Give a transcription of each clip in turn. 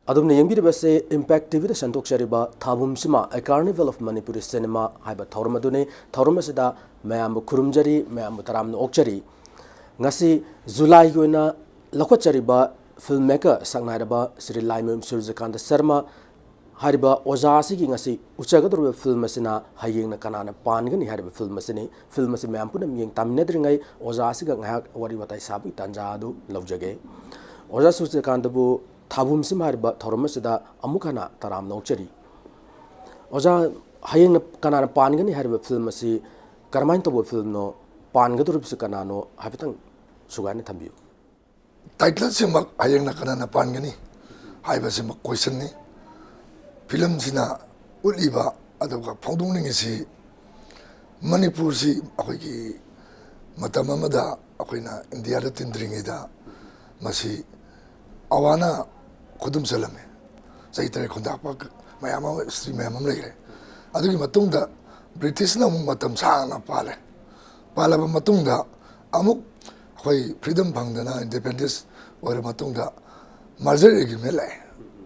ꯑꯗꯨꯝꯅ ꯌꯦꯡꯕꯤꯔꯤꯕꯁꯦ ꯏꯝꯄꯦꯛ ꯇꯤꯚꯤꯗ ꯁꯟꯗꯣꯛꯆꯔꯤꯕ ꯊꯥꯕꯨꯝꯁꯤꯃ ꯑꯦ carnival of Manipuri cinema ꯍꯥꯏꯕ ꯊꯧꯔꯝ ꯑꯗꯨꯅꯤ ꯊꯧꯔꯝ ꯑꯁꯤꯗ ꯃꯌꯥꯝꯕꯨ ꯈꯨꯔꯨꯝꯖꯔꯤ ꯃꯌꯥꯝꯕꯨ ꯇꯔꯥꯝꯅ ꯑꯣꯛꯆꯔꯤ ꯉꯁꯤ ꯖꯨꯂꯥꯏꯒꯤ ꯑꯣꯏꯅ ꯂꯧꯈꯠꯆꯔꯤꯕ ꯐꯤꯜꯝ ꯃꯦꯀꯔ ꯁꯛꯅꯥꯏꯔꯕ ꯁ꯭ꯔꯤ ꯂꯥꯏꯃꯌꯨꯝ ꯁꯨꯔꯖꯀꯥꯟꯇ ꯁꯔꯃ ꯍꯥꯏꯔꯤꯕ ꯑꯣꯖꯥ ꯑꯁꯤꯒꯤ ꯉꯁꯤ ꯎꯆꯒꯗꯧꯔꯤꯕ ꯐꯤꯜꯝ ꯑꯁꯤꯅ ꯍꯌꯦꯡꯅ ꯀꯅꯥꯅ ꯄꯥꯟꯒꯅꯤ ꯍꯥꯏꯔꯤꯕ ꯐꯤꯜꯝ ꯑꯁꯤꯅꯤ ꯐꯤꯜꯝ ꯑꯁꯤ ꯃꯌꯥꯝ ꯄꯨꯟꯅ ꯃꯤꯠꯌꯦꯡ ꯇꯥꯃꯤꯟꯅꯗ꯭ꯔꯤꯉꯩ ꯑꯣꯖꯥ ꯑꯁꯤꯒ ꯉꯥꯏꯍꯥꯛ ꯋꯥꯔꯤ ꯋꯥꯇꯥꯏ ꯁꯥꯕꯒꯤ ꯇꯥꯟꯖꯥ ꯑꯗꯨ ꯂꯧꯖꯒꯦ ꯑꯣꯖꯥ ꯁꯨꯔꯖꯀꯥꯟꯇꯕꯨ ꯊꯥꯕꯨꯝꯁꯤꯃ ꯍꯥꯏꯔꯤꯕ ꯊꯧꯔꯝ ꯑꯁꯤꯗ ꯑꯃꯨꯛ ꯍꯟꯅ ꯇꯔꯥꯝꯅ ꯑꯣꯛꯆꯔꯤ ꯑꯣꯖꯥ ꯍꯌꯦꯡꯅ ꯀꯅꯥꯅ ꯄꯥꯟꯒꯅꯤ ꯍꯥꯏꯔꯤꯕ ꯐꯤꯜꯝ ꯑꯁꯤ ꯀꯔꯝꯍꯥꯏꯅ ꯇꯧꯕ ꯐꯤल्मनो पानगदौरिबसे कनानो हाइफतंग सुगाने थंबियो टाइटल सिमक हयंगना कनाना पानगनी हाइबसिमक क्वेश्चन नि फिल्म सिना उलिबा अदुगा फोंदोंनिंगसि मणिपुर सि अखोइगी मतम अमदा अखोइना इंडिया दा तिंद्रिंगेदा मसि अवाना खुदुम चलमे सहितरे खुंदापक मयाम स्त्री मयाम लेरे अदुगी मतुंगदा ब्रिटिश ना मतम साना पाले पालब मतुंगदा अमुक अखोइ फ्रीडम फंगदना इंडिपेंडेंस और मतुंगदा मर्जर एग्रीमेंट लाए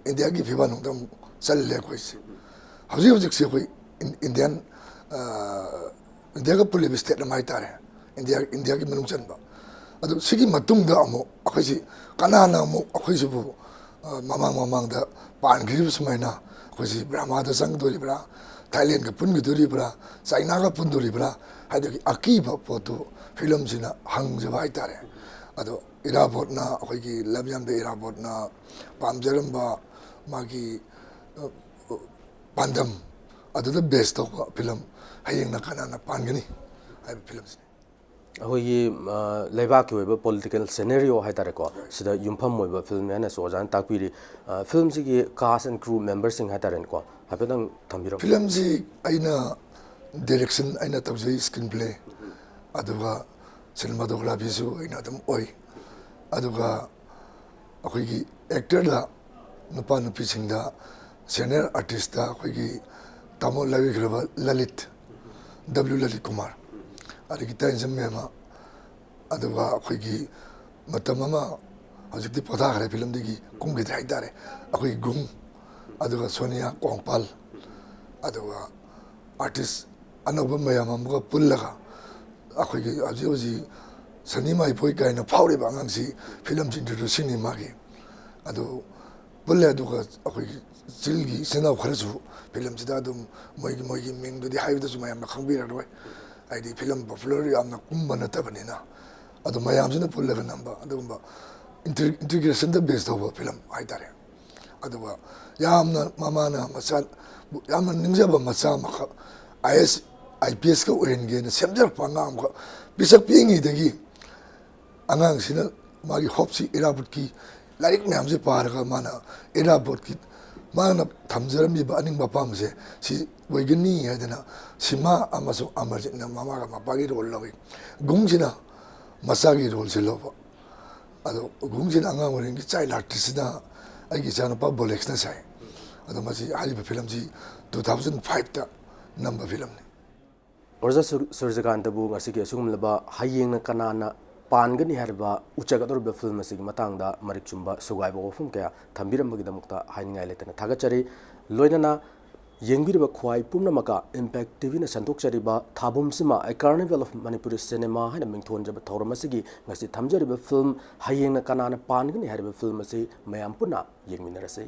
इंडिया की फिबा नुंगदम चलले अखोइसे हौजी हौजिकसे अखोइ इंडियन इंडिया का पुलिब स्टेट नमाइ तारे इंडिया की मनुंग चनबा अदु सिगी मतुंगदा अमु अखोइसि कनाना अमु अखोइसुबु ममांग पानग्रिब सुमाइना अखोइसि ब्रह्मादा संगदोरिब्रा थाईलैंड का पुनगदोरिब्रा चाइना का पुनदोरिब्रा हाइदगी अकीबा पोतु फिल्म सिना हंगजबा हाइतारे अदो इराबोटना अखोइगी लमयामदे इराबोटना पामजरम्बा मागी पांडम अदुदा बेस्ट ऑफ फिल्म हयंगना कनाना पानगनी हाइब फिल्म सिने अखोइगी लेबाक की ओइबा पॉलिटिकल सिनेरियो हाइतारेको सिदा युमफम ओइबा फिल्म याना सोजान ताकपिरी फिल्म सिगी कास्ट एंड क्रू मेंबर सिंग हाइतारेनको हाइफतंग थंबिरो फिल्म सि आइना डायरेक्शन आइना तौजै स्क्रीन प्ले अदुगा सिनेमाटोग्राफी सु आइना दम ओइ अदुगा अखोइगी एक्टर दा नुपा नुपी सिंगदा सीनियर आर्टिस्ट दा अखोइगी तामो लाविग्रबा ललित डब्ल्यू ललित कुमार अदुगी ताइजम मेमा अदुगा अखोइगी मतममा हजिकति पथाखरे फिल्म दिगी कुंगे हाइतारे अखोइ गुंग अदुगा सोनिया कोंगपाल अदुगा आर्टिस्ट अनौब मयाम अमुगा पुल्लगा अखोइगी हजि हजि सनीमा इपोइ काइना फाउरिबा अंगांसि फिल्म इंट्रोड्यूसिंग मागी अदु पुल्ले अदुगा अखोइगी चिलगी सेनाव खरसु फिल्म सिदा अदुम मोइगी मिंगदुदि हाइबदसु मयाम खंबिररोय आइदि फिल्म पॉपुलर यामना कुंबा नतबनिना अदु मयामसिना पुल्लगा नंबा अदुगुंबा integration the based of film हाइतारे अदुगा यामना मामाना मसा यामना निंजबा मसा मख आईएस आईपीएस का ओरेनगे न सेमजर पंगाम का बिसक पिंगी दगी अंगांग सिना मागी होपसी इराबुट की लाइक मैम से पार का माना इराबुट की माना थमजरमी बा अनिंग बापाम से सि वैगनी है देना सिमा अमसु अमरजित न मामा का मापागी रोल लगे गुंगजिना मसागी रोल से लोबा अदो गुंगजिना अंगांग ओरेनगी चाइल्ड आर्टिस्ट ना आइगी जानुपा बोलेक्स ना साइ अदो मसी हारिबा फिल्म जी 2005 ता नंबर फिल्म ने ओरजा सूर्यकांतबु ngasi सुगुमलबा हयेंग कनाना पानगनी हरबा उचगदोरबा फिल्म असिगी मतंगदा मरिक चुंबा सुगाइबा वफुम कया थंबिरमगिदमुक्ता हाइनिंगाइ लेतना थागचरी लोइनना येंगिरबा ख्वाइ पुमनमका इम्पैक्ट टीवी न संतोकचरिबा थाबुमसिमा a carnival of Manipuri cinema हाइना मिंगथोनजबा थौरम असिगी ngasi थमजरिबा फिल्म हयेंग कनाना पानगनी हरबा फिल्म असि मयाम पुना येंगमिनरसै